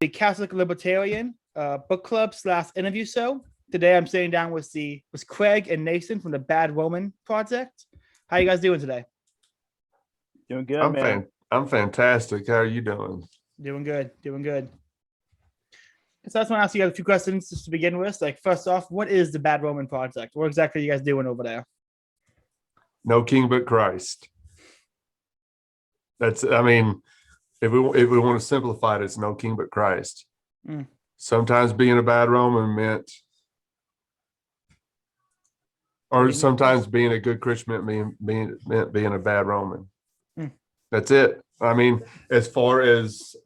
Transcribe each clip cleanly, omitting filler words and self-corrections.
the Catholic Libertarian book club / interview show. Today I'm sitting down with Craig and Nathan from the Bad Roman Project. How you guys doing today? Doing good, man. I'm fantastic. How are you doing? Doing good. So I just want to ask you guys a few questions just to begin with. Like, first off, what is the Bad Roman Project? What exactly are you guys doing over there? No king but Christ. If we want to simplify it, it's no king but Christ. Sometimes being a bad Roman meant, or sometimes being a good Christian meant being a bad Roman. That's it. I mean, as far as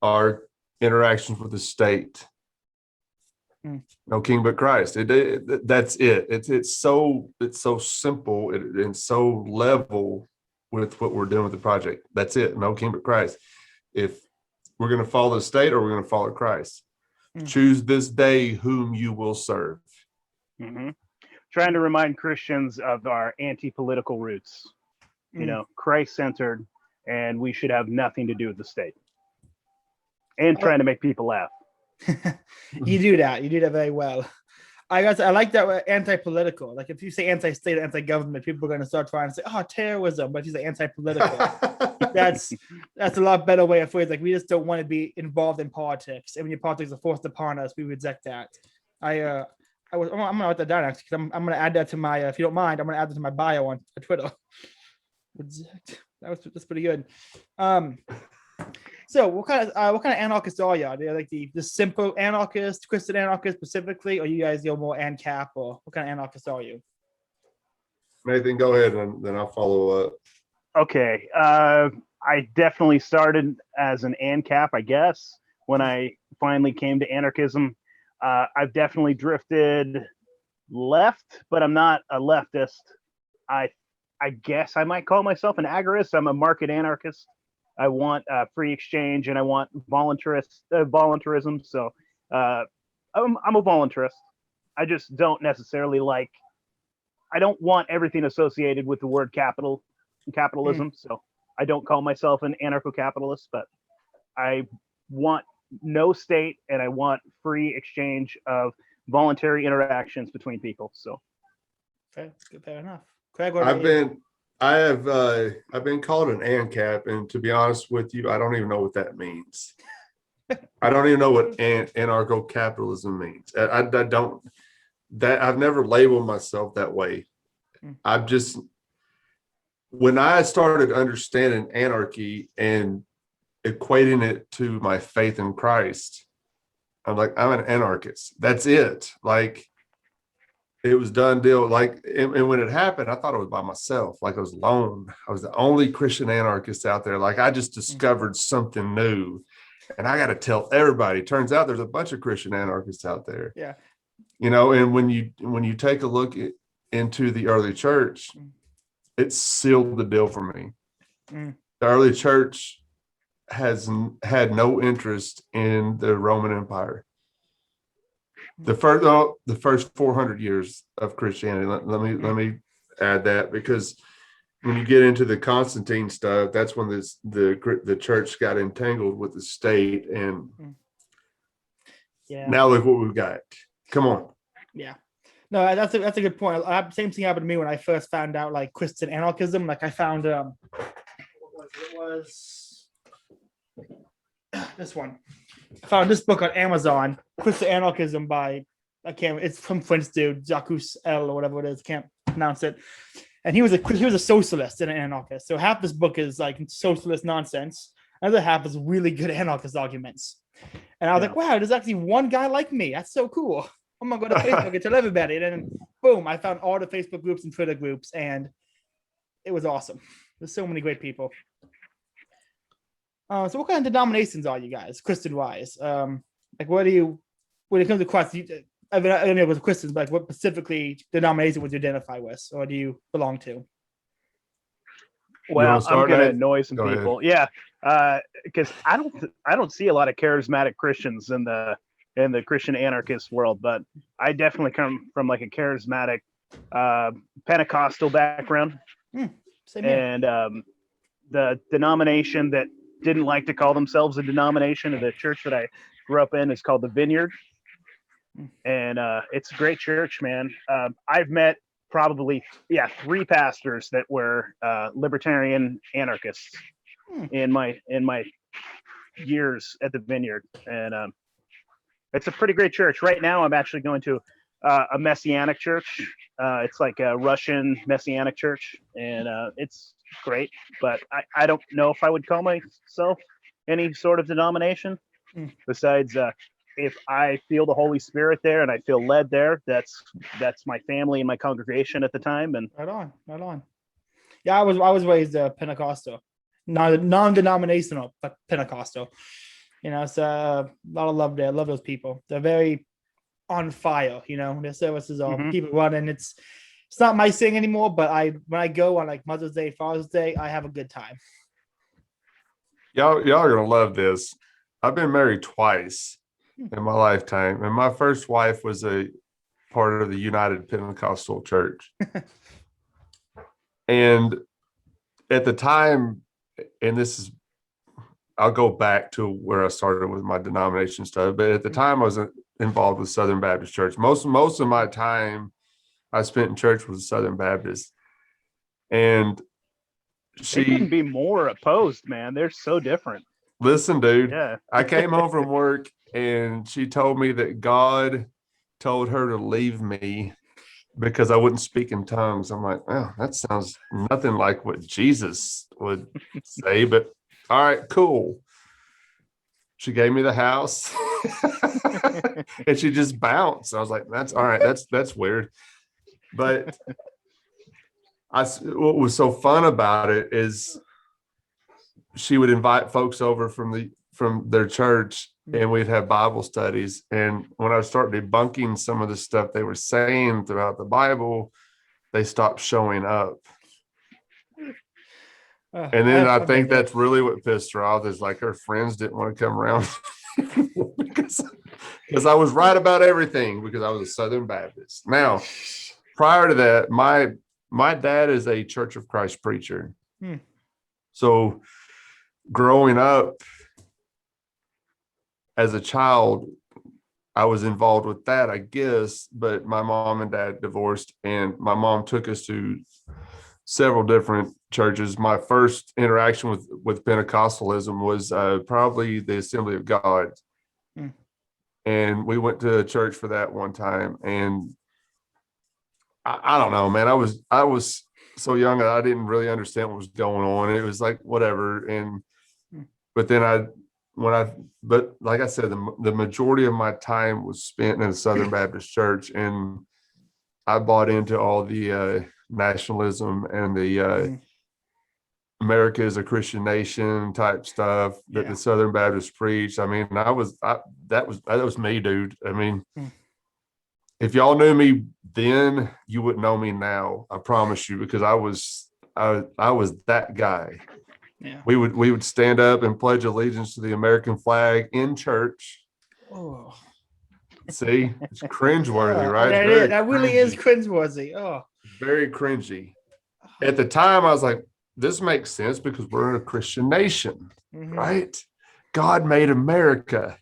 our interactions with the state, no king but Christ. That's it. It's so simple and so level with what we're doing with the project. That's it. No king but Christ. If we're going to follow the state or we're going to follow Christ, choose this day whom you will serve. Trying to remind Christians of our anti-political roots. You know, Christ-centered, and we should have nothing to do with the state. And trying to make people laugh. You do that very well. I like that we're anti-political. Like, if you say anti-state or anti-government, people are going to start trying to say, "Oh, terrorism." But if you say anti-political, that's a lot better way of phrasing. Like, we just don't want to be involved in politics, and when your politics are forced upon us, we reject that. I'm gonna write that down actually, because I'm gonna add that to my. If you don't mind, I'm gonna add that to my bio on Twitter. That's pretty good. So what kind of anarchists are you? Are they like the simple anarchist, Christian anarchist specifically, or you guys more ANCAP, or what kind of anarchist are you? Nathan, go ahead and then I'll follow up. Okay. I definitely started as an ANCAP, I guess, when I finally came to anarchism. I've definitely drifted left, but I'm not a leftist. I guess I might call myself an agorist. I'm a market anarchist. I want free exchange and I want voluntarism. So I'm a voluntarist. I just don't necessarily I don't want everything associated with the word capitalism. So I don't call myself an anarcho-capitalist, but I want no state and I want free exchange of voluntary interactions between people. So fair enough. Craig, I've been called an ANCAP, and to be honest with you, I don't even know what that means. I don't even know what anarcho-capitalism means. I've never labeled myself that way. When I started understanding anarchy and equating it to my faith in Christ, I'm like, I'm an anarchist. That's it. Like, it was done deal. Like, and when it happened, I thought it was by myself. Like, I was alone. I was the only Christian anarchist out there. Like, I just discovered something new, and I got to tell everybody. Turns out there's a bunch of Christian anarchists out there. Yeah. You know, and when you take a look into the early church, it sealed the deal for me. The early church has had no interest in the Roman Empire. The first 400 years of Christianity. Let me add that, because when you get into the Constantine stuff, that's when the church got entangled with the state, and now look what we've got. Come on. Yeah. No, that's a good point. Same thing happened to me when I first found out like Christian anarchism. Like, I found it was this one. I found this book on Amazon, Christian Anarchism it's from French dude, Jacques L or whatever it is, can't pronounce it. And he was a socialist and an anarchist. So half this book is like socialist nonsense. Another half is really good anarchist arguments. And I was like, wow, there's actually one guy like me. That's so cool. I'm gonna go to Facebook and tell everybody. And then boom, I found all the Facebook groups and Twitter groups, and it was awesome. There's so many great people. So what kind of denominations are you guys, Christian-wise? Like, when it comes to Christ, I don't know with Christians, but like, what specifically denomination would you identify with, or do you belong to? Well, I'm going to annoy some people. Ahead. Yeah, because I don't see a lot of charismatic Christians in the Christian anarchist world, but I definitely come from like a charismatic Pentecostal background. Same here. And the denomination that didn't like to call themselves a denomination. The church that I grew up in is called the Vineyard, and it's a great church, man. I've met probably 3 pastors that were libertarian anarchists in my years at the Vineyard, and it's a pretty great church. Right now, I'm actually going to a Messianic church. It's like a Russian Messianic church, and it's great. But I don't know if I would call myself any sort of denomination. Besides, if I feel the Holy Spirit there and I feel led there, that's my family and my congregation at the time. And right on. Yeah, I was raised Pentecostal, non-denominational, but Pentecostal. You know, it's a lot of love there. I love those people. They're very on fire. You know, their services are people running. It's not my thing anymore. But when I go on like Mother's Day, Father's Day, I have a good time. Y'all are gonna love this. I've been married twice in my lifetime, and my first wife was a part of the United Pentecostal Church. And at the time, and I'll go back to where I started with my denomination stuff, but at the time I was involved with Southern Baptist Church. Most of my time I spent in church was Southern Baptist. And they couldn't be more opposed, man. They're so different. Listen, dude, Yeah. I came home from work and she told me that God told her to leave me because I wouldn't speak in tongues. I'm like, oh, that sounds nothing like what Jesus would say, but all right, cool. She gave me the house and she just bounced. I was like, that's all right. That's weird. But what was so fun about it is she would invite folks over from their church and we'd have Bible studies. And when I started debunking some of the stuff they were saying throughout the Bible, they stopped showing up. And then I think that's really what pissed her off, is like her friends didn't want to come around because I was right about everything, because I was a Southern Baptist. Now, prior to that, my dad is a Church of Christ preacher. So growing up as a child, I was involved with that, I guess, but my mom and dad divorced, and my mom took us to several different churches. My first interaction with Pentecostalism was probably the Assembly of God. And we went to a church for that one time. And I don't know, man, I was so young that I didn't really understand what was going on. It was like, whatever. But then but like I said, the majority of my time was spent in a Southern Baptist church, and I bought into all the nationalism and the America is a Christian nation type stuff that the Southern Baptists preached. I mean, that was me, dude. I mean, if y'all knew me then, you wouldn't know me now. I promise you, because I was that guy. Yeah. We would stand up and pledge allegiance to the American flag in church. Oh. See, it's cringeworthy, right? That really is cringeworthy. Oh, very cringy. At the time, I was like, this makes sense because we're in a Christian nation, right? God made America.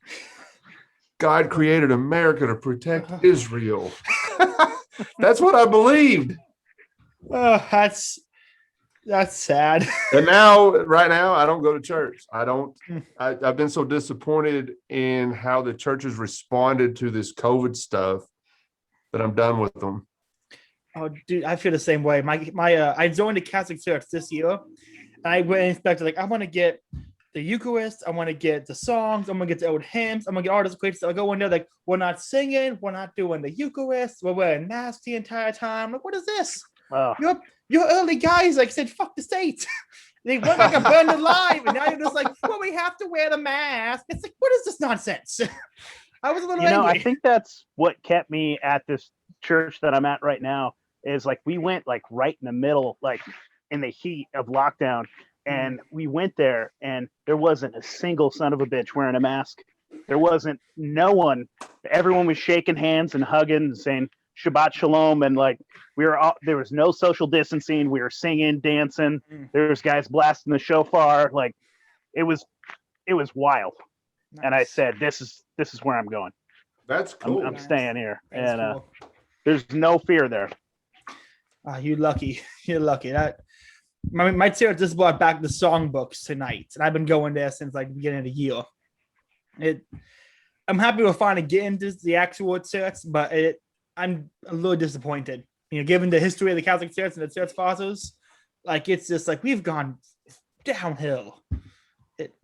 God created America to protect Israel. That's what I believed. Oh, that's sad. And right now, I don't go to church. I've been so disappointed in how the churches responded to this COVID stuff that I'm done with them. Oh, dude, I feel the same way. I joined the Catholic Church this year, and I went and expected, like, I want to get the Eucharist, I want to get the songs, I'm gonna get the old hymns, I'm gonna get all this great stuff. I go in there, like, we're not singing, we're not doing the Eucharist, we're wearing masks the entire time. Like, what is this? Your early guys like said, fuck the state. They went like a burned alive, and now you're just like, well, we have to wear the mask. It's like, what is this nonsense? I was a little angry. I think that's what kept me at this church that I'm at right now, is like we went like right in the middle, like in the heat of lockdown, and we went there and there wasn't a single son of a bitch wearing a mask. There wasn't no one. Everyone was shaking hands and hugging and saying Shabbat Shalom, and like there was no social distancing. We were singing, dancing. There was guys blasting the shofar. Like it was wild. And I Nice. said, this is where I'm going. That's I'm, cool. I'm Nice. staying here. That's And cool. there's no fear there. You're lucky. You're lucky. That my teacher just brought back the songbooks tonight, and I've been going there since like the beginning of the year. I'm happy we're finally getting to the actual church, but I'm a little disappointed. Given the history of the Catholic Church and the church fathers, like it's just like we've gone downhill.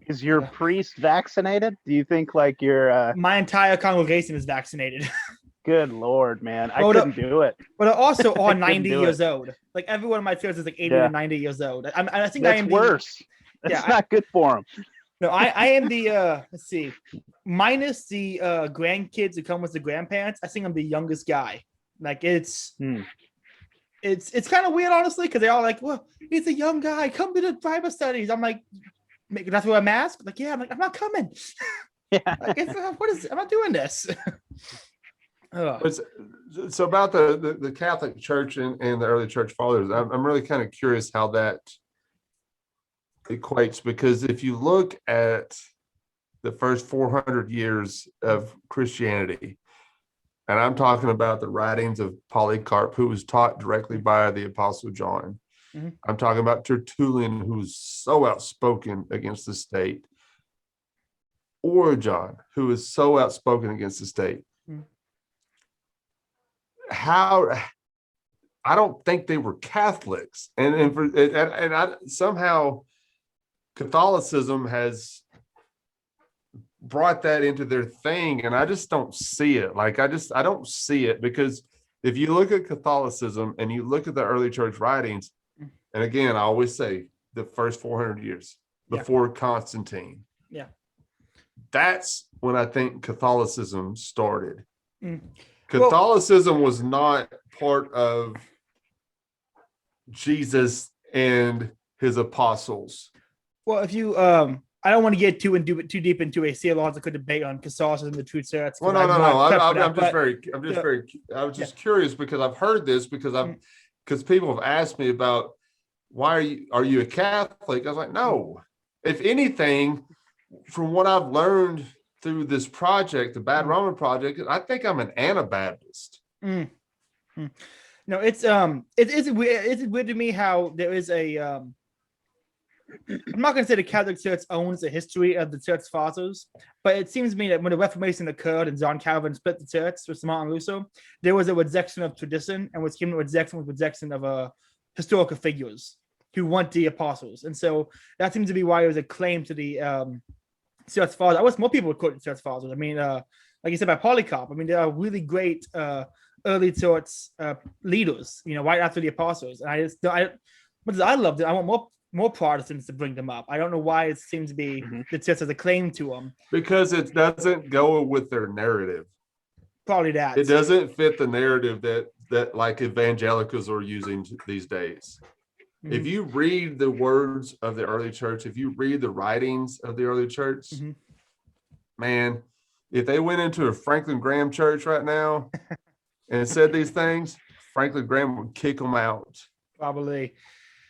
Is your priest vaccinated? Do you think like your My entire congregation is vaccinated. good Lord, man, I Hold couldn't up. do it. But are also all couldn't 90 do years old. Like everyone in my church is like 80 Yeah. to 90 years old. I think I That's am worse. That's Yeah, not good for them. No, I am the let's see, minus the grandkids who come with the grandparents. I think I'm the youngest guy. Like it's kind of weird, honestly, because they're all like, "Well, he's a young guy. Come to the Bible studies." I'm like, "That's wear a mask." Like, yeah, I'm like, I'm not coming. Yeah. Like, I'm not doing this. Ugh. So about the Catholic Church and the early church fathers, I'm really kind of curious how that equates, because if you look at the first 400 years of Christianity, and I'm talking about the writings of Polycarp, who was taught directly by the Apostle John. Mhm. I'm talking about Tertullian, who's so outspoken against the state. Origen, who is so outspoken against the state. Mhm. How I don't think they were Catholics, and I somehow Catholicism has brought that into their thing, and I just don't see it. Like I don't see it, because if you look at Catholicism and you look at the early church writings, and again, I always say the first 400 years before Constantine. Yeah. That's when I think Catholicism started. Mm. Catholicism was not part of Jesus and his apostles. Well, if you I don't want to get too deep into a theological debate on Catholicism and the true church. Well, no. I was just curious, because I've heard this, because people have asked me about, why are you a Catholic? I was like, no. If anything, from what I've learned through this project, the Bad Roman Project, I think I'm an Anabaptist. No, it's weird to me how there is a I'm not going to say the Catholic Church owns the history of the church fathers, but it seems to me that when the Reformation occurred and John Calvin split the church with Martin Luther, there was a rejection of tradition, and what's given rejection of historical figures who weren't the apostles. And so that seems to be why there was a claim to the church fathers. I wish more people would quote the church fathers. I mean, like you said, by Polycarp, I mean, there are really great early church leaders, right after the apostles. And I loved it. I want more Protestants to bring them up. I don't know why it seems to be the church has a claim to them. Because it doesn't go with their narrative. Probably that. It doesn't fit the narrative that like evangelicals are using these days. Mhm. If you read the words of the early church, if you read the writings of the early church, man, if they went into a Franklin Graham church right now and said these things, Franklin Graham would kick them out. Probably.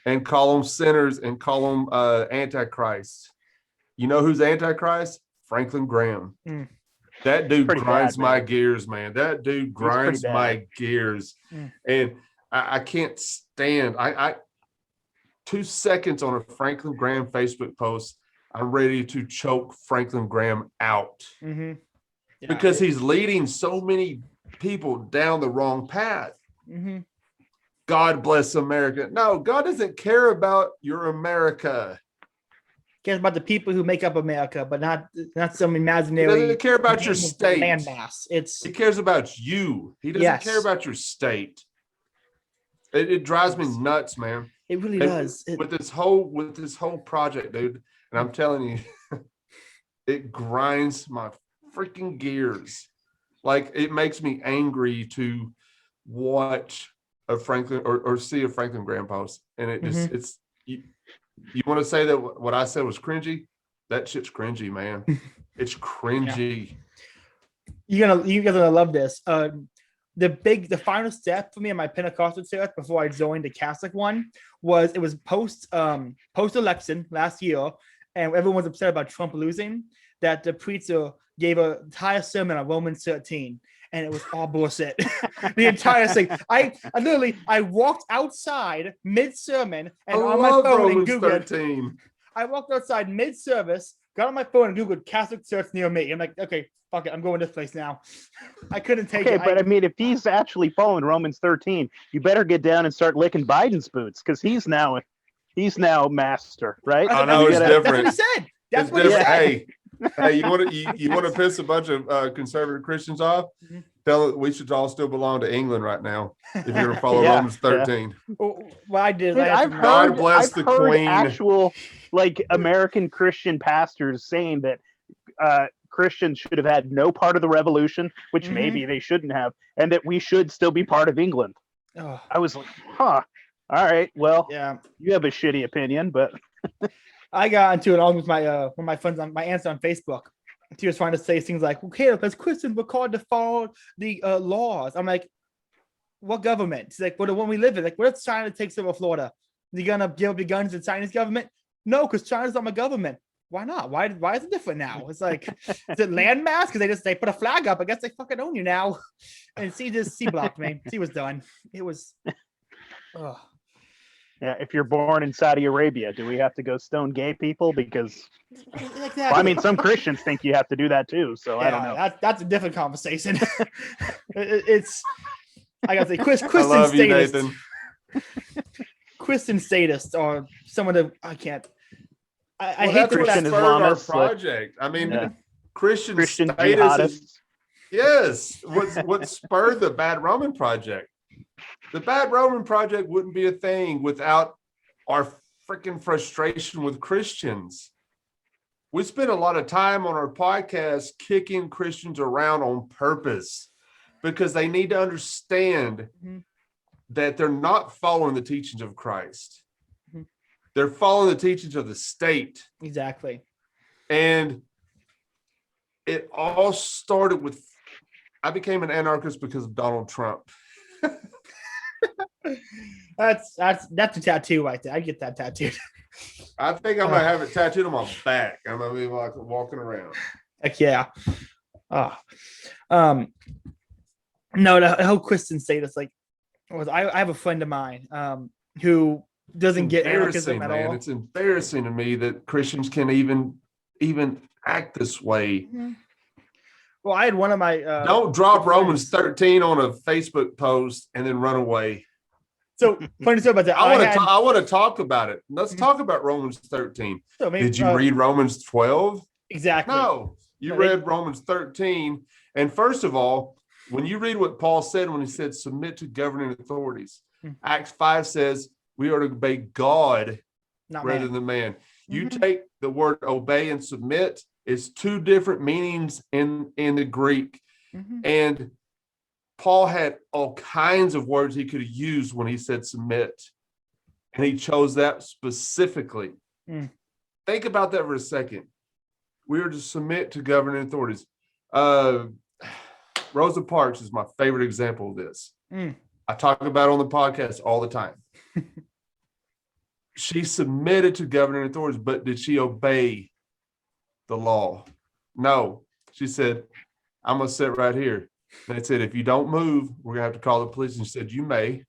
And call them sinners and call them antichrist. You know who's antichrist? Franklin Graham. That dude grinds my gears, man. That dude grinds my gears. And I can't stand. I 2 seconds on a Franklin Graham Facebook post, I'm ready to choke Franklin Graham out. Because he's leading so many people down the wrong path. God bless America. No, God doesn't care about your America. He cares about the people who make up America, but not some imaginary. He doesn't care about your state. Landmass. He cares about you. He doesn't care about your state. It drives me nuts, man. It really does. With this whole project, dude. And I'm telling you, it grinds my freaking gears. Like, it makes me angry to watch a Franklin or see a Franklin Graham post, and it just it's you want to say that what I said was cringy? That shit's cringy, man. It's cringy. You guys are gonna love this. The final step for me in my Pentecostal church before I joined the Catholic one was post election last year, and everyone was upset about Trump losing, that the preacher gave an entire sermon on Romans 13, and it was all bullshit. The entire thing. I literally walked outside mid-sermon and I on my love phone and Romans Googled. 13. I walked outside mid-service, got on my phone and Googled Catholic church near me. I'm like, okay, fuck it, I'm going this place now. I couldn't take Okay, it. but I mean, if he's actually following Romans 13, you better get down and start licking Biden's boots because he's now master, right? I know it's That's different. what he said. That's It's what he different. said. Hey, you want to piss a bunch of conservative Christians off? Mhm. Tell them we should all still belong to England right now if you're gonna follow Yeah, Romans 13. Well, I did. Dude, I had I've some- God heard, bless I've the heard Queen. actual like American Christian pastors saying that Christians should have had no part of the revolution, which Mhm. maybe they shouldn't have, and that we should still be part of England. Oh, I was like, huh. All right, well, yeah. you have a shitty opinion, but I got into it all with my one of my friends on my aunts on Facebook. She was trying to say things like, okay, as Christians, we're called to follow the laws. I'm like, what government? She's like, well, the one we live in. Like, what if China takes over Florida? You gonna give up your guns to the Chinese government? No, because China's not my government. Why not? Why is it different now? It's like, is it landmass? Because they put a flag up. I guess they fucking own you now. And she blocked me. She was done. It was. Oh. yeah, if you're born in Saudi Arabia, do we have to go stone gay people? Because Exactly. well, I mean, some Christians think you have to do that too. So I don't know. That's a different conversation. It's I gotta say, I Christian love you, statists, Nathan. Christian statists are some of the I can't. I Well, hate that's the what Christian spurred our Islamists, like- project. I mean, Yeah. Christian Christian status is jihadists. yes. What spurred the Bad Roman Project? The Bad Roman Project wouldn't be a thing without our freaking frustration with Christians. We spend a lot of time on our podcast kicking Christians around on purpose because they need to understand Mhm. that they're not following the teachings of Christ. Mhm. They're following the teachings of the state. exactly. And it all started with I became an anarchist because of Donald Trump. That's a tattoo right there. I get that tattooed. I think I'm gonna have it tattooed on my back. I'm gonna be like walking around. Heck yeah. No, the whole Christian status, like, I have a friend of mine who doesn't get anarchism at all. It's embarrassing to me that Christians can even act this way. Mhm. Well, I had one of my Don't drop good Romans friends. 13 on a Facebook post and then run away. So funny story about that. I want to talk about it. Let's Mhm. talk about Romans 13. So maybe, Did you read Romans 12? exactly? No, you No, they- read Romans 13. And first of all, when you read what Paul said when he said submit to governing authorities, Hmm. Acts 5 says we are to obey God Not rather man. than man. You Mhm. take the word obey and submit, it's two different meanings in the Greek. Mhm. And Paul had all kinds of words he could have used when he said submit. And he chose that specifically. Mm. Think about that for a second. We are to submit to governing authorities. Rosa Parks is my favorite example of this. Mm. I talk about it on the podcast all the time. She submitted to governing authorities, but did she obey the law? No. She said, I'm going to sit right here. And they said, if you don't move, we're going to have to call the police. And she said, you may.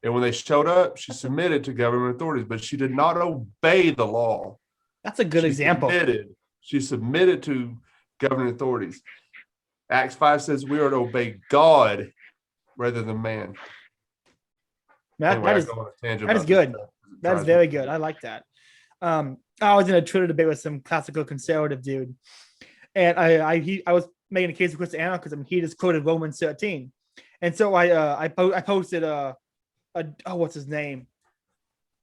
And when they showed up, she submitted to government authorities, but she did not obey the law. That's a good She example. She submitted to governing authorities. Acts 5 says we are to obey God rather than man. Anyway, I go on a tangent that is about good. this stuff. That is very good. I like that. I was in a Twitter debate with some classical conservative dude, and I was making a case for Christian anarchism. He just quoted Romans 13, and so I posted what's his name?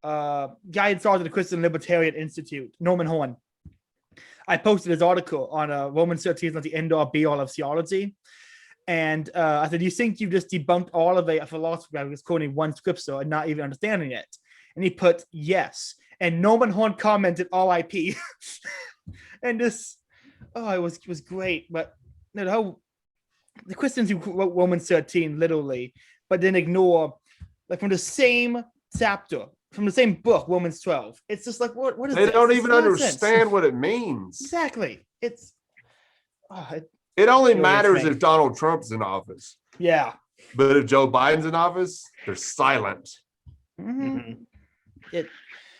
Guy in charge of the Christian Libertarian Institute, Norman Horn. I posted his article on Romans 13 is not the end all be all of theology. And I said, you think you've just debunked all of a philosophy by just quoting one scripture and not even understanding it? And he put yes. And Norman Horn commented RIP. And this, it was great. But the Christians who quote Romans 13 literally, but then ignore, like from the same chapter, from the same book, Romans 12. It's just like what is They this? don't It's even nonsense. understand what it means. Exactly. It's It only Really matters insane. if Donald Trump's in office. yeah. But if Joe Biden's in office, they're silent. Mhm. Mhm.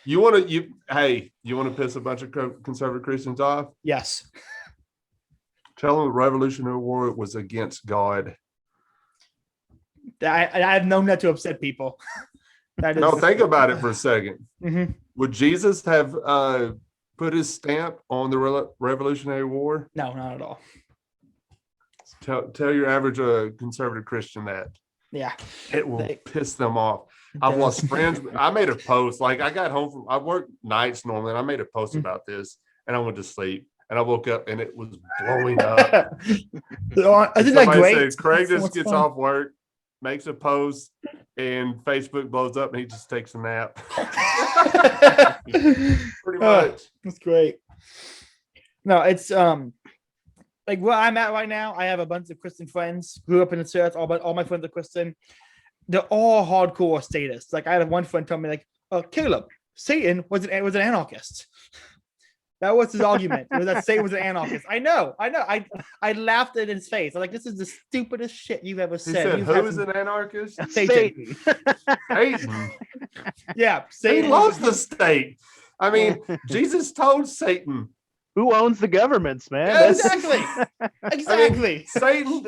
You want to piss a bunch of conservative Christians off? Yes. Tell them the Revolutionary War was against God. I've known that to upset people. That is No, think about it for a second. Mhm. Would Jesus have put his stamp on the Revolutionary War? No, not at all. Tell your average conservative Christian that. Yeah. It will They- piss them off. I've lost friends. I made a post. Like I got home from, I work nights normally, and I made a post about this, and I went to sleep, and I woke up, and it was blowing up. Isn't that Somebody great? said, Craig It's so just much gets fun. off work, makes a post, and Facebook blows up, and he just takes a nap. Pretty much. That's great. No, it's like where I'm at right now. I have a bunch of Christian friends. Grew up in the church. All my friends are Christian. They're all hardcore statists. Like I had one friend tell me, like, Caleb, Satan was an anarchist. That was his argument. Was that Satan was an anarchist? I know. I laughed at his face. I'm like, this is the stupidest shit you've ever He said. said, You've who had is some- an anarchist? Satan. Satan. Yeah, He Satan loves the state. I mean, Jesus told Satan. Who owns the governments, man? Yeah, Exactly. Exactly. Satan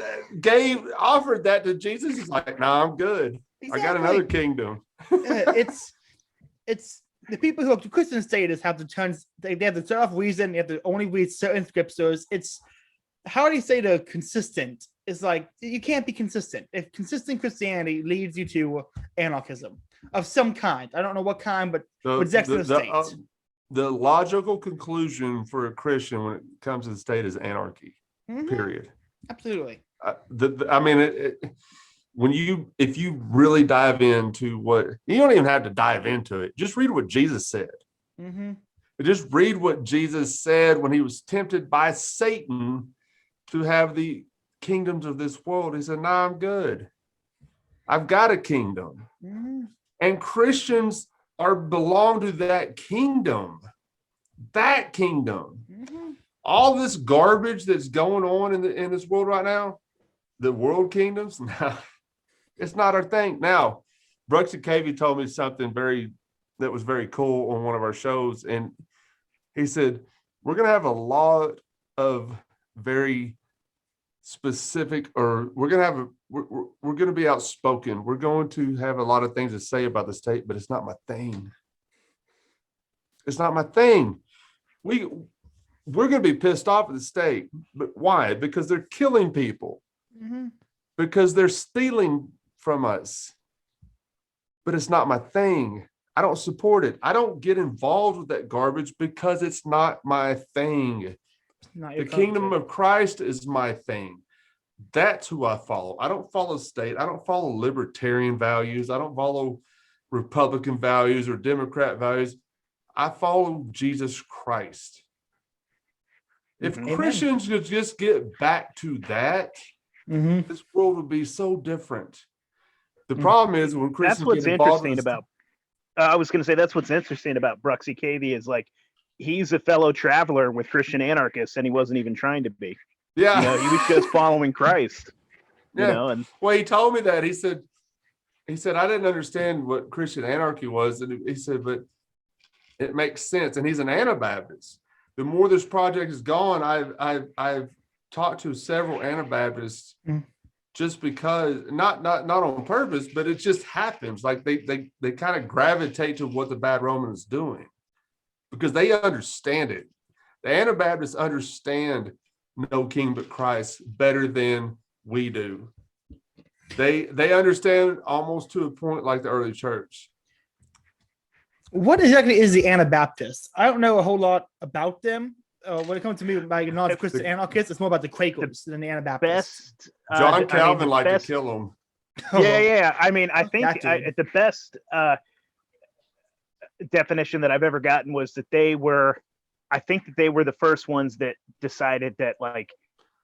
offered that to Jesus. He's like, no, I'm good. I got Exactly. another kingdom. It's the people who are Christian statists have to turn. They have to turn off reason. They have to only read certain scriptures. It's how do you say they're consistent? It's like you can't be consistent. If consistent Christianity leads you to anarchism of some kind, I don't know what kind, but it's next to the state. The logical conclusion for a Christian when it comes to the state is anarchy. Mhm. Period. Absolutely. If you really dive into what, you don't even have to dive into it. Just read what Jesus said. Mm-hmm. Just read what Jesus said when he was tempted by Satan to have the kingdoms of this world. He said, "Nah, I'm good. I've got a kingdom." Mm-hmm. And Christians belong to that kingdom. That kingdom. Mm-hmm. All this garbage that's going on in this world right now, the world kingdoms, now it's not our thing. Now, Brooks and Cavey told me something that was very cool on one of our shows, and he said we're going to have a lot of very specific, or we're going to be outspoken. We're going to have a lot of things to say about the state, but it's not my thing. It's not my thing. We're going to be pissed off at the state, but why? Because they're killing people. Mm-hmm. Because they're stealing from us. But it's not my thing. I don't support it. I don't get involved with that garbage because it's not my thing. The kingdom of Christ is my thing. That's who I follow. I don't follow state. I don't follow libertarian values. I don't follow Republican values or Democrat values. I follow Jesus Christ. If Amen. Christians could just get back to that, Mm-hmm. this world would be so different. The problem is when Christians That's what's get involved interesting about. I was going to say that's what's interesting about Bruxy Cavey is like he's a fellow traveler with Christian anarchists, and he wasn't even trying to be. Yeah, You know, he was just following Christ. You Yeah. know, and Well, he told me that. He said I didn't understand what Christian anarchy was, and he said, but it makes sense. And he's an Anabaptist. The more this project has gone, I've talked to several Anabaptists just because not on purpose, but it just happens. Like they kind of gravitate to what the Bad Roman is doing because they understand it. The Anabaptists understand no king but Christ better than we do. They understand almost to a point like the early church. What exactly is the Anabaptist? I don't know a whole lot about them. When it comes to me, my non-Christian anarchists, it's more about the Quakers than the Anabaptists. best John Calvin the liked best- to kill them. Yeah. I mean, I think That dude. the best definition that I've ever gotten was that they were the first ones that decided that like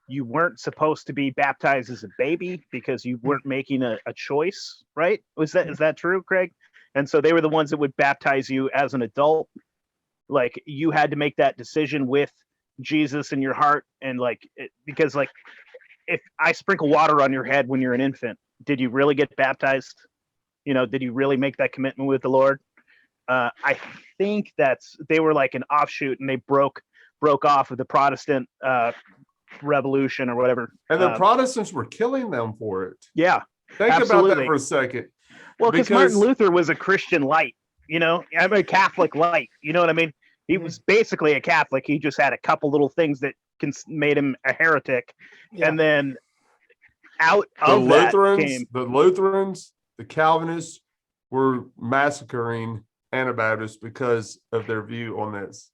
you weren't supposed to be baptized as a baby because you weren't making a choice, right? Is that true, Craig? And so they were the ones that would baptize you as an adult. Like you had to make that decision with Jesus in your heart. And because if I sprinkle water on your head when you're an infant, did you really get baptized? Did you really make that commitment with the Lord? I think they were like an offshoot, and they broke off of the Protestant revolution or whatever. And the Protestants were killing them for it. Yeah. Think absolutely. about that for a second. Well, because Martin Luther was a Christian light, I'm a Catholic light. You know what I mean? He was basically a Catholic. He just had a couple little things that made him a heretic. Yeah. And then the Lutherans, the Calvinists were massacring Anabaptists because of their view on this.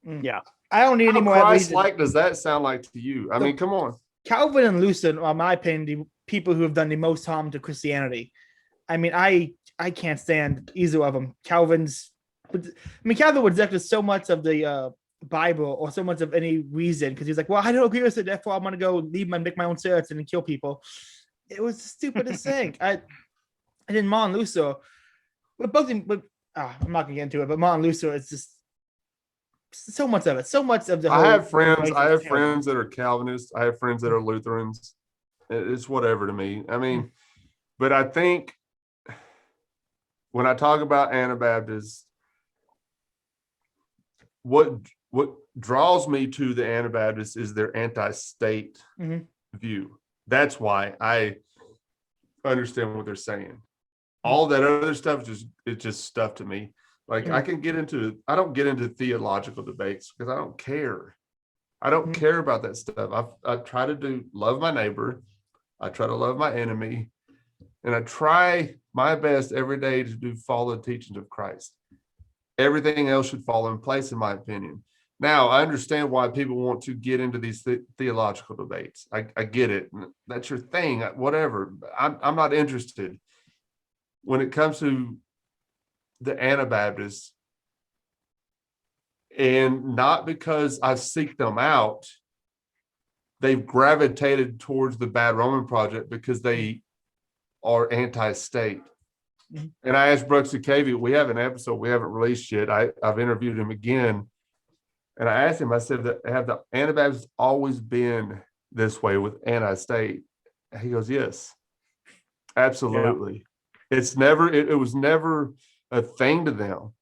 Yeah. I don't need any more. Christ-like does that sound like to you? I mean, come on. Calvin and Luther are, in my opinion, the people who have done the most harm to Christianity. I mean, I can't stand either of them. Calvin would reject so much of the Bible or so much of any reason because he's like, well, I don't agree with it, therefore I'm going to go leave and make my own church and kill people. It was the stupidest thing. And then Martin Luther, I'm not going to get into it, but Martin Luther is just so much of it. So much of the whole. I have friends that are Calvinists. I have friends that are Lutherans. It's whatever to me. I mean, but I think when I talk about Anabaptists, what draws me to the Anabaptists is their anti-state view. That's why I understand what they're saying. All that other stuff it's just stuff to me. Like I don't get into theological debates because I don't care. I don't care about that stuff. I try to love my neighbor. I try to love my enemy. And I try my best every day to follow the teachings of Christ. Everything else should fall in place, in my opinion. Now, I understand why people want to get into these theological debates. I get it. That's your thing, whatever. I'm not interested. When it comes to the Anabaptists, and not because I seek them out, they've gravitated towards the Bad Roman Project because they are anti-state. And I asked Brooks Cavey, we have an episode we haven't released yet. I've interviewed him again. And I asked him, I said, have the Anabaptists always been this way with anti-state? He goes, yes, absolutely. Yeah. It was never a thing to them.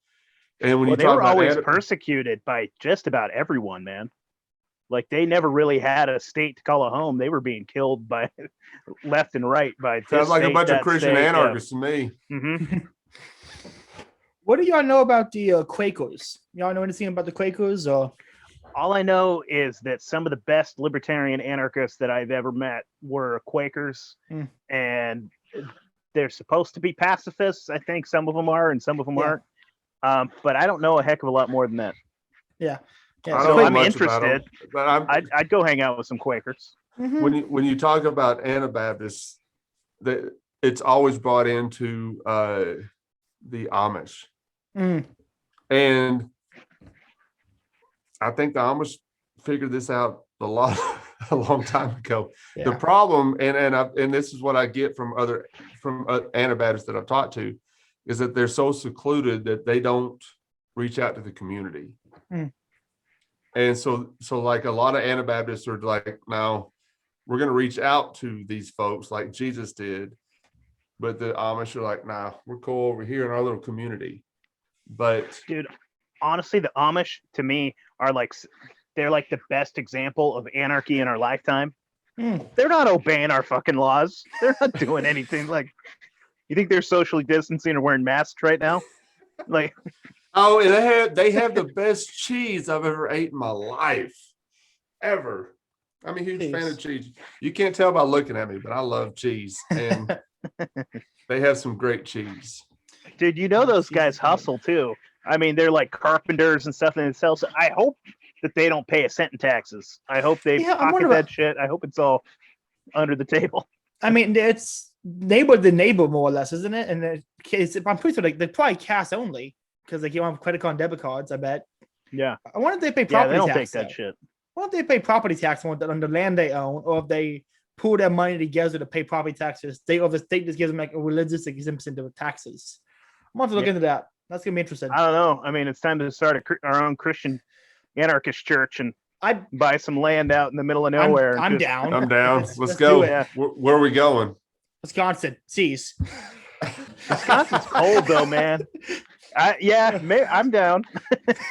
And when they were always persecuted by just about everyone, man. Like they never really had a state to call a home. They were being killed by left and right by. Sounds like a bunch of Christian anarchists to me. Mm-hmm. What do y'all know about the Quakers? Y'all know anything about the Quakers? Or all I know is that some of the best libertarian anarchists that I've ever met were Quakers, and they're supposed to be pacifists. I think some of them are, and some of them aren't. But I don't know a heck of a lot more than that. Yeah. So I'm interested, but I'd go hang out with some Quakers. Mm-hmm. When you talk about Anabaptists, it's always brought into the Amish. And I think the Amish figured this out a long time ago. Yeah. The problem, and this is what I get from Anabaptists that I've talked to, is that they're so secluded that they don't reach out to the community. And so like a lot of Anabaptists are like, now we're going to reach out to these folks like Jesus did. But the Amish are like, nah, we're cool over here in our little community. But dude, honestly, the Amish to me are they're like the best example of anarchy in our lifetime. They're not obeying our fucking laws. They're not doing anything. Like, you think they're socially distancing or wearing masks right now? Like, oh, and they have the best cheese I've ever ate in my life, ever. I'm a huge fan of cheese. You can't tell by looking at me, but I love cheese, and they have some great cheese. Dude, those guys hustle too. I mean, they're like carpenters and stuff in themselves. I hope that they don't pay a cent in taxes. I hope they pocket that shit. I hope it's all under the table. I mean, it's neighbor to neighbor, more or less, isn't it? And I'm pretty sure they're probably cash only because you don't have credit card and debit cards, I bet. Yeah. I wonder if they pay property tax. They don't take that shit. I wonder if they pay property tax on the land they own, or if they pool their money together to pay property taxes. Or the state just gives them like a religious exemption to taxes. I'm going to look Yeah. into that. That's gonna be interesting. I don't know. I mean, it's time to start our own Christian anarchist church and I buy some land out in the middle of nowhere. and I'm just- down. I'm down. Let's Let's do go. it. Yeah. Where are we going? Wisconsin, seas. Wisconsin's cold though, man. I'm down.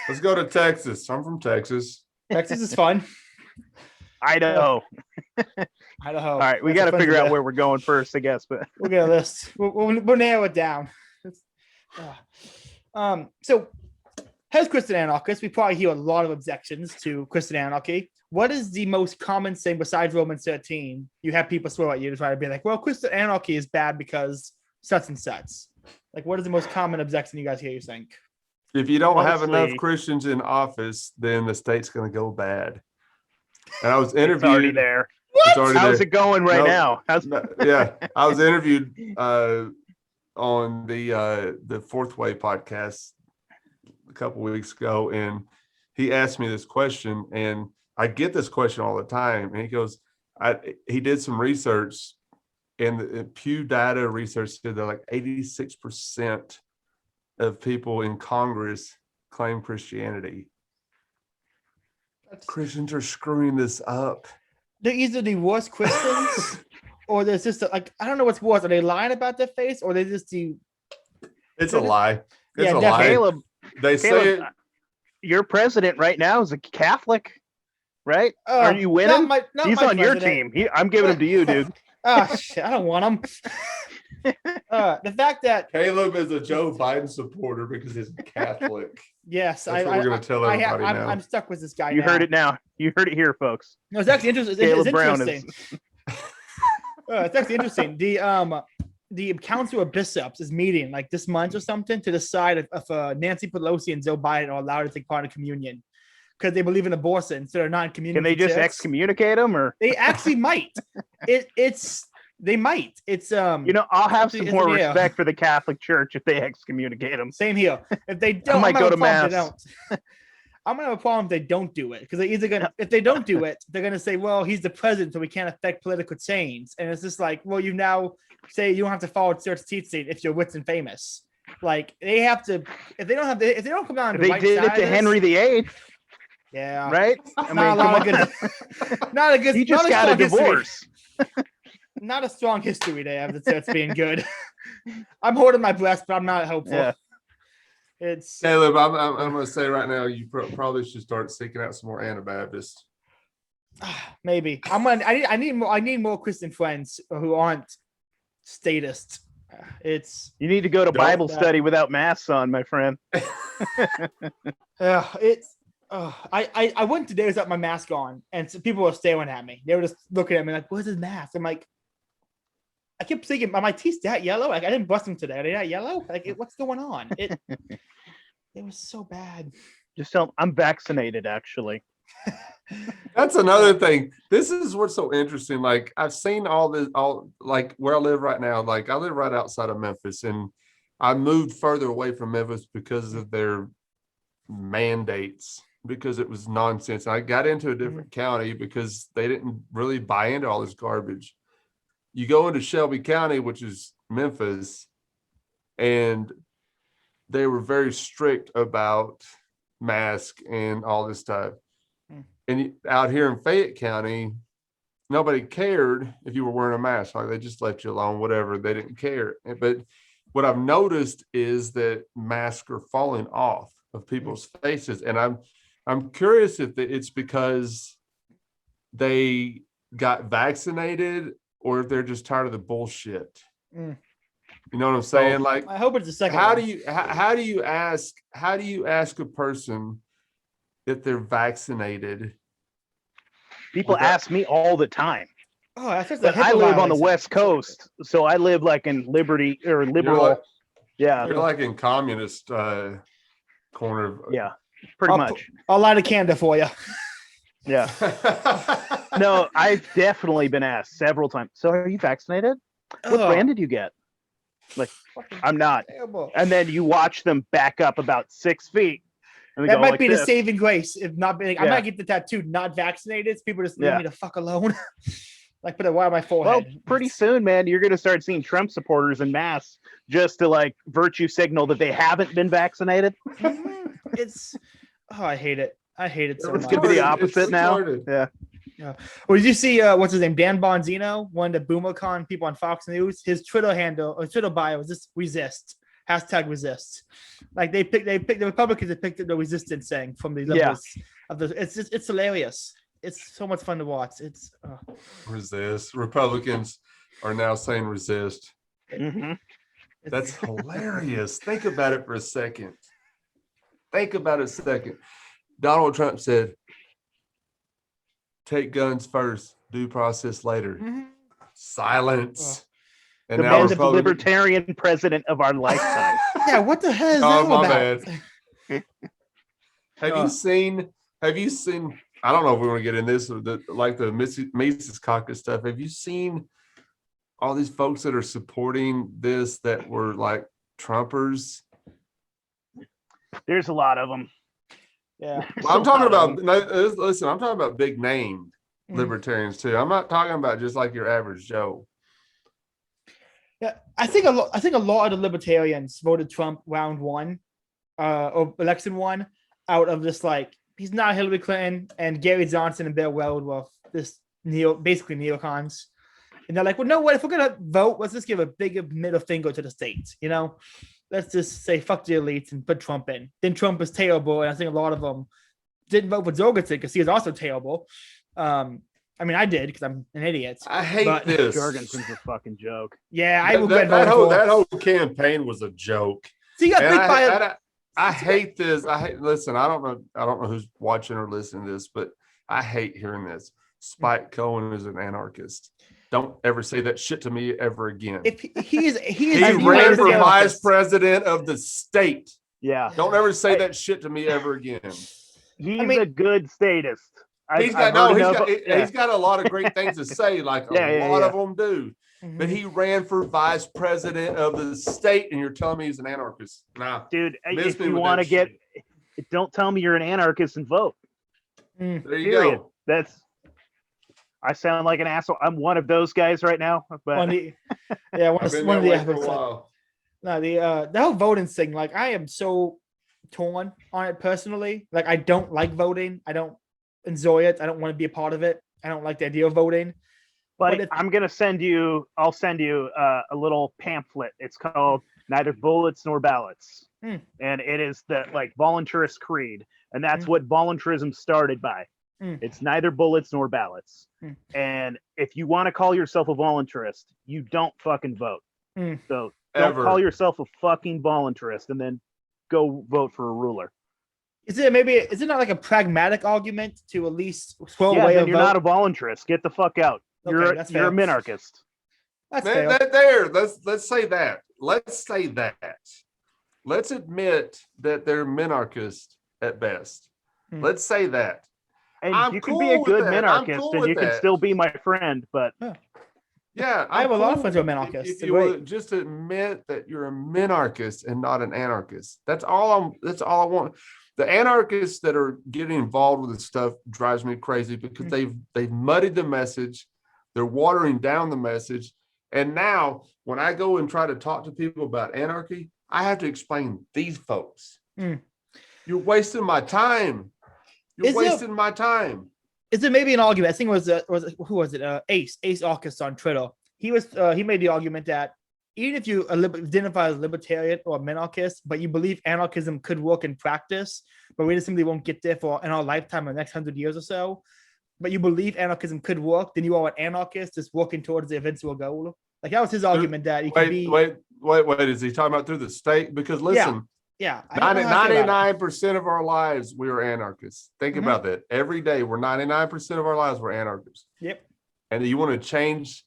Let's go to Texas. I'm from Texas. Texas is fun. Idaho. Idaho. All right, we That's got a to fun figure out idea. where we're going first, I guess. But We'll get a list. We'll narrow it down. So as Christian anarchists, we probably hear a lot of objections to Christian anarchy. What is the most common thing besides Romans 13? You have people throw at you to try to be like, well, Christian anarchy is bad because such and such. Like, what is the most common objection you guys hear, you think? If you don't have enough Honestly- Christians in office, then the state's going to go bad. And I was it's already interviewed. there. It's already How's there. it going right No. now? How's Yeah, I was interviewed on the Fourth Way podcast a couple of weeks ago, and he asked me this question, and I get this question all the time. And he goes, he did some research, and the Pew data research said that like 86% of people in Congress claim Christianity. Christians are screwing this up. They're either the worst Christians or there's just like, I don't know what's worse. Are they lying about their face or they just do? It's a lie. It's Yeah, a definitely. lie. Caleb? They say Caleb, it. your president right now is a Catholic, right? Oh, Are you winning? not He's my on your president. team. I'm giving him to you, dude. Oh, shit. I don't want him. The fact that, Caleb is a Joe Biden supporter because he's a Catholic. yes, That's what we're going to tell everybody now. I'm stuck with this guy. You now. heard it now. You heard it here, folks. No, it's actually interesting. Caleb It's Brown interesting. is. It's actually interesting. The Council of Bishops is meeting like this month or something to decide if Nancy Pelosi and Joe Biden are allowed to take part in communion because they believe in abortion, so they're not in communion. Can they just excommunicate him, or They actually might. They might. It's I'll have some It's- more yeah. respect for the Catholic Church if they excommunicate him. same here. If they don't, might I'm gonna go to have a problem if they mass. don't. I'm gonna have a problem if they don't do it because they're either gonna, if they don't do it, they're gonna say, well, he's the president, so we can't affect political change. And it's just like, well, you now say you don't have to follow church teaching if you're rich and famous. Like they have to, if they don't come down If the they right did side it of to this, Henry VIII, yeah, right? I mean, not a come lot of on. good, not a good. He just not got a strong history. divorce. Not a strong history they have the church being good. I'm holding my breath, but I'm not hopeful. Yeah. It's Caleb, I'm going to say right now, you probably should start seeking out some more Anabaptists. maybe I need more Christian friends who aren't statists. It's You need to go to Don't- Bible study without masks on, my friend. it's I went today without my mask on, and so people were staring at me. They were just looking at me like, "Where's his mask?" I'm like, I kept thinking, "Are my teeth that yellow? Like I didn't brush them today. Are they that yellow? Like what's going on?" It was so bad. Just tell them I'm vaccinated, actually. That's another thing. This is what's so interesting. Like I've seen all like where I live right now. Like I live right outside of Memphis, and I moved further away from Memphis because of their mandates, because it was nonsense. I got into a different county because they didn't really buy into all this garbage. You go into Shelby County, which is Memphis, and they were very strict about mask and all this stuff. And out here in Fayette County, nobody cared if you were wearing a mask. Like they just left you alone, whatever. They didn't care. But what I've noticed is that masks are falling off of people's faces, and I'm curious if it's because they got vaccinated or if they're just tired of the bullshit. Mm. You know what I'm saying? Like, I hope it's the second. how one. do you ask a person if they're vaccinated? People Well, that- ask me all the time. Oh, that's just But I live on the West Coast, so I live like in Liberty or Liberal. like- yeah, You're like in communist corner of yeah, pretty I'll much. I'll light a candle for you. Yeah. No, I've definitely been asked several times. So, are you vaccinated? What brand did you get? I'm not. Terrible. And then you watch them back up about 6 feet. And they That go might like be the this. saving grace. If not being, I Yeah. might get the tattoo not vaccinated. People just leave Yeah. me the fuck alone. Like put a wire on my Well, forehead. pretty soon, man, you're going to start seeing Trump supporters en masse just to like virtue signal that they haven't been vaccinated. Mhm. It's I hate it. I hate it so It's much. gonna be the retarded. It's opposite now. retarded. Yeah. Well, did you see what's his name? Dan Bongino, one of the BoomerCon people on Fox News. His Twitter handle or Twitter bio was just resist. #resist. Like they picked the Republicans that picked up the resistance saying from the liberals of the it's hilarious. It's so much fun to watch. It's Resist. Republicans are now saying resist. Mhm. That's hilarious. Think about it for a second. Think about it a second. Donald Trump said, take guns first, due process later. Mhm. Silence. And The now man's the Republican- libertarian president of our lifetime. Yeah, what the hell is Oh, that all my about? bad. Have you seen, I don't know if we want to get in this, or the Mises Caucus stuff. Have you seen all these folks that are supporting this that were like Trumpers? There's a lot of them. Yeah. Well, I'm talking about, listen, I'm talking about big name Mhm. libertarians too. I'm not talking about just like your average Joe. Yeah, I think a lot of the libertarians voted Trump round one, or election one, out of this like he's not Hillary Clinton and Gary Johnson and Bill Weld were this basically neocons, and they're like, well, no, what if we're gonna vote? Let's just give a bigger middle finger to the states, you know? Let's just say fuck the elites and put Trump in. Then Trump is terrible, and I think a lot of them didn't vote for Jorgensen because he is also terrible. I mean, I did because I'm an idiot. I hate But- this. Jorgensen's a fucking joke. Yeah, I That, regret that voting whole, for. that whole campaign was a joke. So you got And picked by a I hate this. Listen, I don't know who's watching or listening to this, but I hate hearing this. Spike Cohen is an anarchist. Don't ever say that shit to me ever again. if he is He a ran for anarchist. vice president of the state. Yeah. Don't ever say that shit to me ever again. He's mean- a good statist. He's got a lot of great things to say, like Yeah, a yeah, lot yeah. of them do. Mhm. But he ran for vice president of the state, and you're telling me he's an anarchist? Nah. Dude, Miss if me you with want to that get, shit. don't tell me you're an anarchist and vote. Mm. There you Period. go. I sound like an asshole. I'm one of those guys right now. But One of the, yeah, one I've of, been one that of the way for a efforts. while. No, the whole voting thing, like I am so torn on it personally. Like I don't like voting. I don't enjoy it. I don't want to be a part of it. I don't like the idea of voting. But if- I'm gonna send you. I'll send you a little pamphlet. It's called "Neither Bullets Nor Ballots," Hmm. and it is the like voluntarist creed, and that's Hmm. what voluntarism started by. Hmm. It's neither bullets nor ballots. Hmm. And if you want to call yourself a voluntarist, you don't fucking vote. Hmm. So don't Ever. call yourself a fucking voluntarist and then go vote for a ruler. Is it not like a pragmatic argument to at least throw Yeah, away then a you're vote? not a voluntarist. Get the fuck out. Okay, You're that's you're a fair. minarchist. That's That- fair. let's say that. Let's say that. Let's admit that they're minarchists at best. Hmm. Let's say that. And I'm you can cool be a with good that. I'm minarchist cool and with you can that. still be my friend, but Yeah, I have a lot of cool friends who are if- minarchists. If They're you great. will just admit that you're a minarchist and not an anarchist. That's all I want. The anarchists that are getting involved with this stuff drives me crazy because they've muddied the message. They're watering down the message. And now when I go and try to talk to people about anarchy, I have to explain these folks. Mm. You're wasting my time. You're Is it- wasting my time. Is it maybe an argument? I think it was who was it? Ace Arcus on Twitter. He made the argument that even if you identify as libertarian or minarchist, but you believe anarchism could work in practice, but we just simply won't get there for in our lifetime or the next 100 years or so. But you believe anarchism could work, then you are an anarchist just working towards the eventual goal. Like that was his argument that you could be. Wait. Is he talking about through the state? Because listen, Yeah, I don't know how I feel about it. 99% of our lives we are anarchists. Think Mhm. about that. Every day we're 99% of our lives we're anarchists. Yep. And you want to change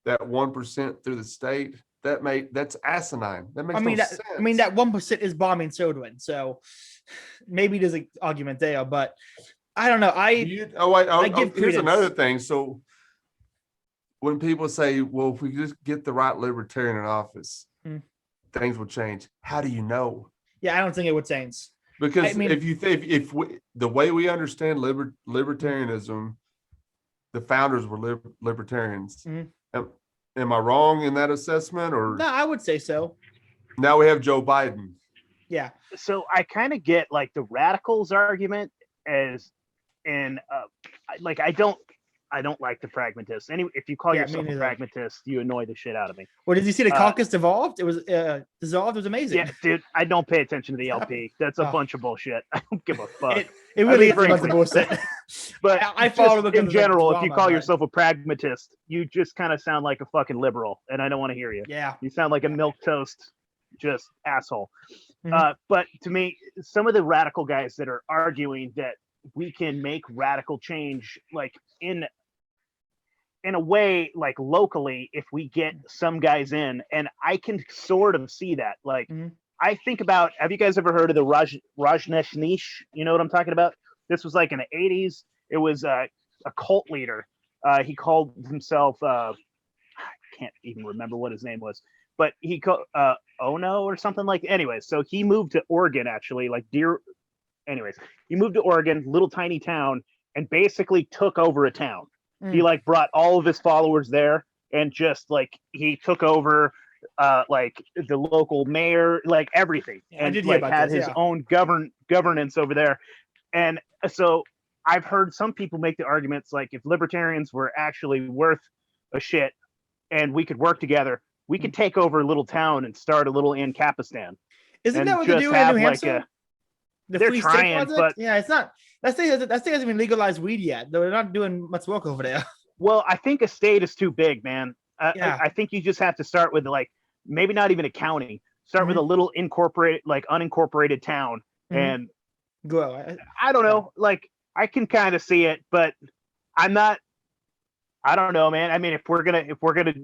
that 1% through the state? That's asinine. That makes no sense. I mean that 1% is bombing children, so maybe there's an argument there, but I don't know. I give here's credence. another thing. So when people say, well, if we just get the right libertarian in office, Mm. things will change. How do you know? Yeah, I don't think it would change. Because I mean- if you think if we, the way we understand libertarianism the founders were libertarians. Mhm. Am I wrong in that assessment? Or No, I would say so. now we have Joe Biden? Yeah. So I kind of get like the radicals argument as, and like I don't like the pragmatists. Anyway, if you call Yeah, yourself me a neither. pragmatist, you annoy the shit out of me. Well, did you see the caucus dissolved? It was dissolved. It was amazing. Yeah, dude, I don't pay attention to the LP. That's a Oh. bunch of bullshit. I don't give a fuck. It really I mean, is a bunch of frankly, bullshit. But I follow just because in of the general, if you drama, call but- yourself a pragmatist, you just kind of sound like a fucking liberal, and I don't want to hear you. Yeah. You sound like a milquetoast, just asshole. Mhm. But to me, some of the radical guys that are arguing that we can make radical change, like in a way, like locally, if we get some guys in, and I can sort of see that. Like, Mhm. I think about, have you guys ever heard of the Rajneeshpuram? You know what I'm talking about? This was like in the 80s. It was a cult leader. He called himself, I can't even remember what his name was, but he called Ono or something like. Anyways, so he moved to Oregon, actually, like he moved to Oregon, little tiny town, and basically took over a town. He like brought all of his followers there, and just like he took over like the local mayor, like everything, Yeah, I and did hear like about had this, his yeah. own governance over there. And so I've heard some people make the arguments like, if libertarians were actually worth a shit and we could work together, we could take over a little town and start a little Ancapistan. Isn't and that what they're just doing in have New like Hampshire? The they're Free trying, State Project? but- Yeah, it's not. That state hasn't even legalized weed yet. They're not doing much work over there. Well, I think a state is too big, man. Yeah. I think you just have to start with like maybe not even a county. Start with a little unincorporated town, Mhm. and Go. I don't know. Like I can kind of see it, but I'm not. I don't know, man. I mean, if we're gonna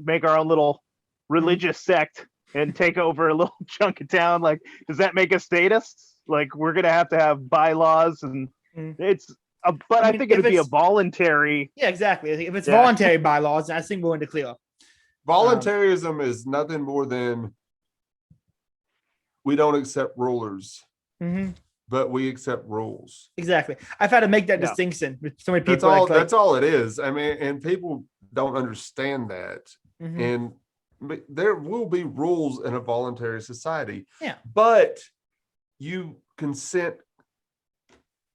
make our own little religious sect and take over a little chunk of town, like, does that make us statists? Like, we're gonna have bylaws, and Mhm. it's. But I I mean, think it'd if be a it's- voluntary. Yeah, exactly. If it's Yeah. voluntary bylaws, I think we're in the clear. Voluntarism is nothing more than we don't accept rulers, hmm but we accept rules. Exactly. I've had to make that Yeah. distinction with so many people. That's all. like- That's all it is. I mean, and people don't understand that. Mhm. And there will be rules in a voluntary society. Yeah. But you consent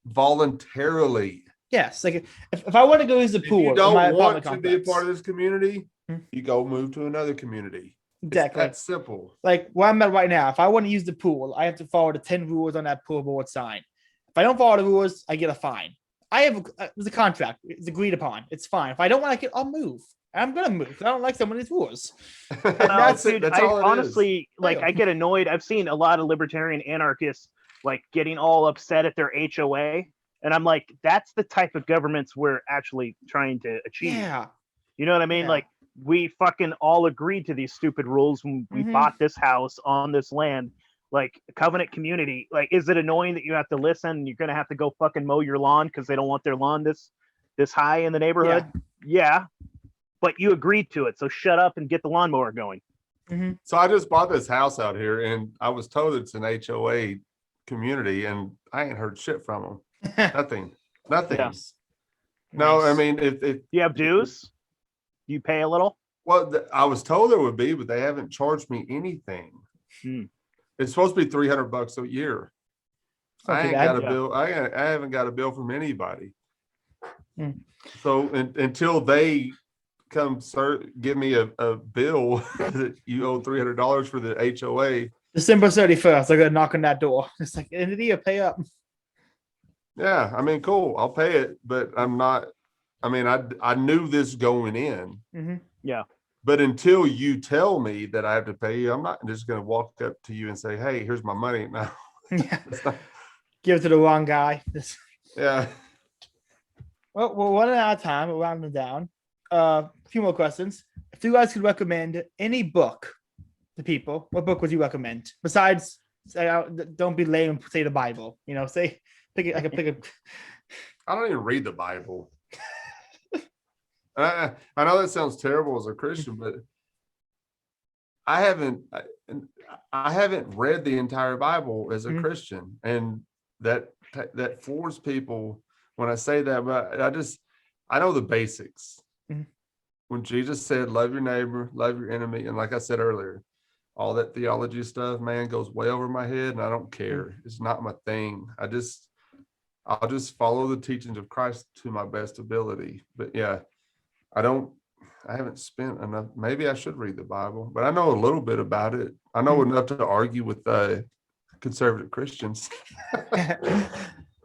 voluntarily. Yes, like if I want to go use the If pool, you in don't my want apartment to be a complex, part of this community, Mhm. you go move to another community. exactly. It's that simple. Like where I'm at right now, if I want to use the pool, I have to follow the 10 rules on that pool board sign. If I don't follow the rules, I get a fine. There's a contract. It's agreed upon. It's fine. If I don't like it, I'll move. I'm gonna move. 'Cause I don't like some of these rules. That's it. Dude, That's I all it is. honestly like. Yeah. I get annoyed. I've seen a lot of libertarian anarchists like getting all upset at their HOA, and I'm like, that's the type of governments we're actually trying to achieve. Yeah. You know what I mean? Yeah. Like, we fucking all agreed to these stupid rules when we Mhm. bought this house on this land. Like, covenant community. Like, is it annoying that you have to listen and you're gonna have to go fucking mow your lawn because they don't want their lawn this high in the neighborhood? Yeah. But you agreed to it, so shut up and get the lawnmower going. Mhm. So I just bought this house out here, and I was told it's an HOA community, and I ain't heard shit from them. Nothing. Nothing. Yeah. No, I Nice. mean, if Do you have dues? Do you pay a little? well, I was told there would be, but they haven't charged me anything. Hmm. It's supposed to be $300 a year. Not I too ain't bad. got a Yeah. bill. I haven't got a bill from anybody. Hmm. So until they come give me a bill that you owe $300 for the HOA. December 31st, I gotta knock on that door. It's like end of the year, pay up. Yeah, I mean, cool. I'll pay it, but I'm not. I mean, I knew this going in, hmm but until you tell me that I have to pay you, I'm not just going to walk up to you and say, "Hey, here's my money." No, Yeah. it's not- Give it to the wrong guy. yeah. Well, we're running out of time. We're rounding down. A few more questions. If you guys could recommend any book to people, what book would you recommend? Besides, don't be lame and say the Bible. You know, say pick it. I can pick a. I don't even read the Bible. I know that sounds terrible as a Christian, but I haven't read the entire Bible as a Mhm. Christian, and that floors people when I say that. But I know the basics. Mhm. When Jesus said, love your neighbor, love your enemy. And like I said earlier, all that theology stuff, man, goes way over my head and I don't care. It's not my thing. I'll just follow the teachings of Christ to my best ability. But yeah, I haven't spent enough. Maybe I should read the Bible, but I know a little bit about it. I know enough to argue with conservative Christians.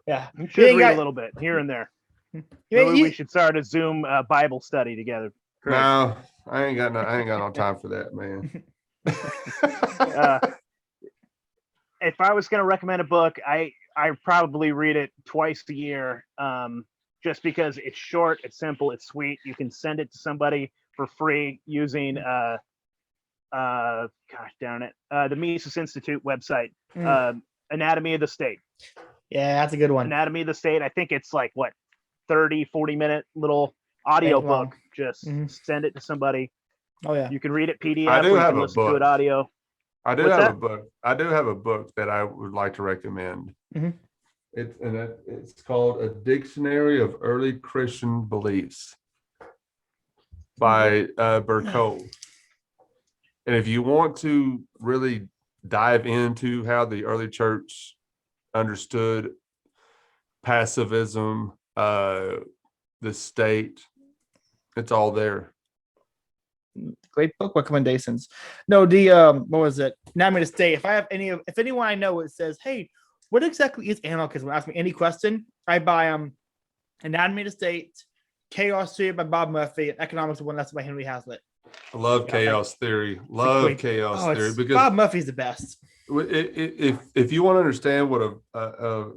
Yeah. You should ain't read got- a little bit here and there. You Maybe ain't- we should start a Zoom Bible study together. Chris. No, I ain't got no time for that, man. If I was going to recommend a book, I probably read it twice a year, just because it's short, it's simple, it's sweet. You can send it to somebody for free using gosh darn it, the Mises Institute website, Anatomy of the State. Yeah, that's a good one. Anatomy of the State. I think it's like what 40 minute little audio Ain't long. book. Just Mhm. send it to somebody. Oh yeah. You can read it PDF. I do or you have can a listen to book. it audio. I do What's have that? a book. I do have a book that I would like to recommend. Mhm. It's called A Dictionary of Early Christian Beliefs by Burkholz. And if you want to really dive into how the early church understood pacifism, the state, it's all there. Great book recommendations. No, the what was it? Anatomy of the State. If anyone I know it says, hey, what exactly is anarchism? Ask me any question. I buy Anatomy of the State, Chaos Theory by Bob Murphy, and Economics of One Lesson by Henry Hazlitt. I love chaos theory. Love great- chaos Oh, theory it's, because Bob Murphy's the best. if you want to understand what a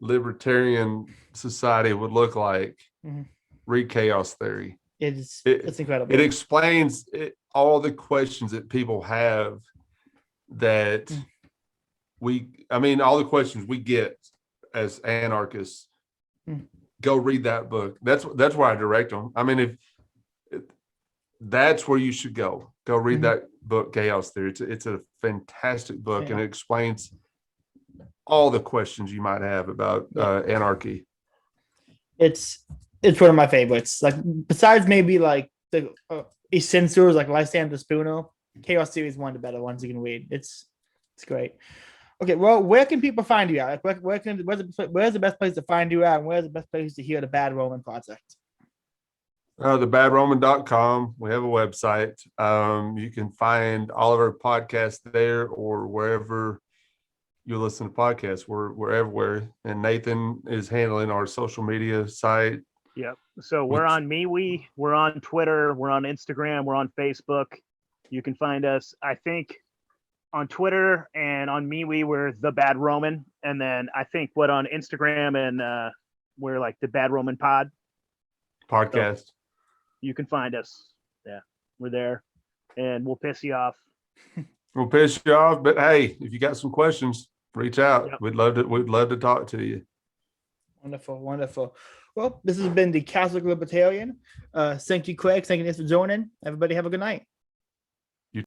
libertarian society would look like, Mhm. read chaos theory. It's It- incredible. It explains all the questions that people have that all the questions we get as anarchists. Mm. Go read that book. That's where I direct them. I mean, that's where you should go. Go read Mhm. that book, Chaos Theory. It's a fantastic book, Yeah. and it explains all the questions you might have about anarchy. It's one of my favorites. Like besides maybe like the Essentials, like Lysander Spooner, Chaos Theory is one of the better ones you can read. It's great. Okay, well, where can people find you at? Like, where's the best place to find you at, and where's the best place to hear the Bad Roman Project? Thebadroman.com. We have a website. You can find all of our podcasts there or wherever you listen to podcasts. We're everywhere. And Nathan is handling our social media site. Yep. So we're on MeWe, we're on Twitter, we're on Instagram, we're on Facebook. You can find us, I think, on Twitter and on MeWe, we're The Bad Roman. And then I think on Instagram and we're like The Bad Roman Pod. Podcast. So you can find us. Yeah, we're there. And we'll piss you off. We'll piss you off, but hey, if you got some questions, reach out. Yep. We'd love to talk to you. Wonderful. Well, this has been the Catholic Libertarian. Thank you, Craig. Thank you for joining. Everybody have a good night.